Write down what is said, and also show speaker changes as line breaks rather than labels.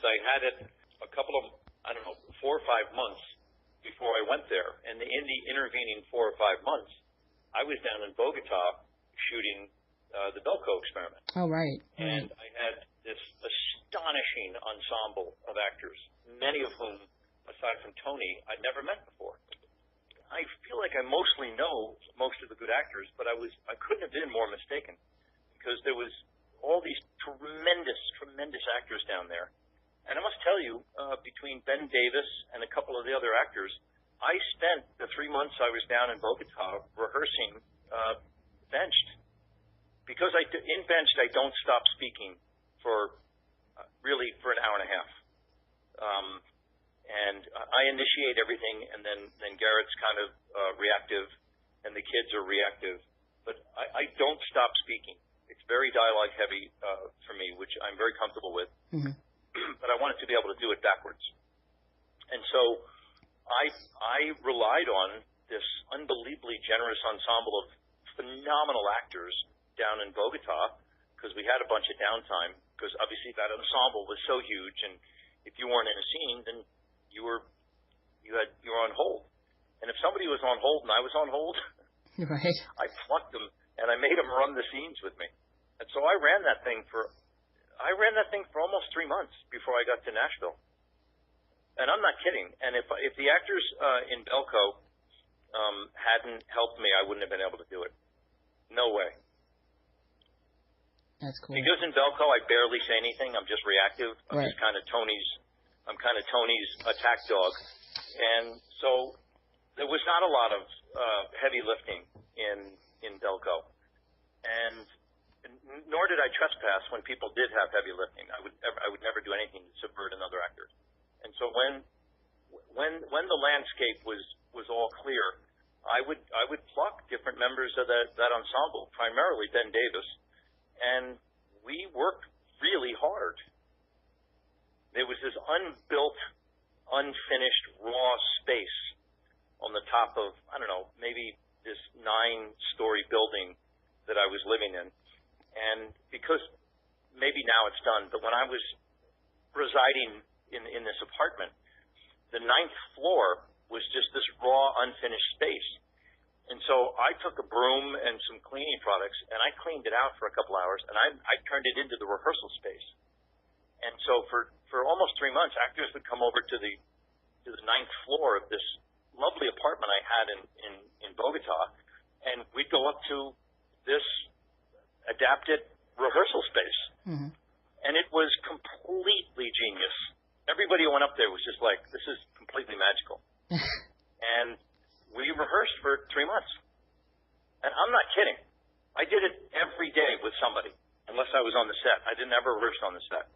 I had it a couple of, 4 or 5 months before I went there. And in the intervening 4 or 5 months, I was down in Bogota shooting the Belko experiment.
Oh, right.
And I had this astonishing ensemble of actors, many of whom, aside from Tony, I'd never met before. I feel like I mostly know most of the good actors, but I couldn't have been more mistaken, because there was all these tremendous actors down there. And I must tell you, between Ben Davis and a couple of the other actors, I spent the 3 months I was down in Bogota rehearsing benched. Because in benched, I don't stop speaking for an hour and a half. And I initiate everything, and then Garrett's kind of reactive, and the kids are reactive. But I don't stop speaking. It's very dialogue heavy for me, which I'm very comfortable with. Mm-hmm. But I wanted to be able to do it backwards. And so I relied on this unbelievably generous ensemble of phenomenal actors down in Bogota, because we had a bunch of downtime, because obviously that ensemble was so huge, and if you weren't in a scene, then you were on hold. And if somebody was on hold and I was on hold,
right,
I plucked them and I made them run the scenes with me. And so I ran that thing for almost 3 months before I got to Nashville. And I'm not kidding. And if the actors in Belko hadn't helped me, I wouldn't have been able to do it. No way.
That's cool.
Because in Belko, I barely say anything. I'm just reactive. I'm
right.
just kind of Tony's attack dog. And so there was not a lot of heavy lifting in Belko. And nor did I trespass when people did have heavy lifting. I would never do anything to subvert another actor. And so when the landscape was all clear, I would pluck different members of that ensemble, primarily Ben Davis, and we worked really hard. There was this unbuilt, unfinished, raw space on the top of, maybe this 9-story building that I was living in. And because maybe now it's done, but when I was residing in this apartment, the 9th floor was just this raw, unfinished space. And so I took a broom and some cleaning products, and I cleaned it out for a couple hours, and I turned it into the rehearsal space. And so for almost 3 months, actors would come over to the 9th floor of this lovely apartment I had in Bogota, and we'd go up to this adapted rehearsal space. Mm-hmm. And it was completely genius. Everybody who went up there was just like, this is completely magical. And we rehearsed for 3 months. And I'm not kidding. I did it every day with somebody, unless I was on the set. I didn't ever rehearse on the set.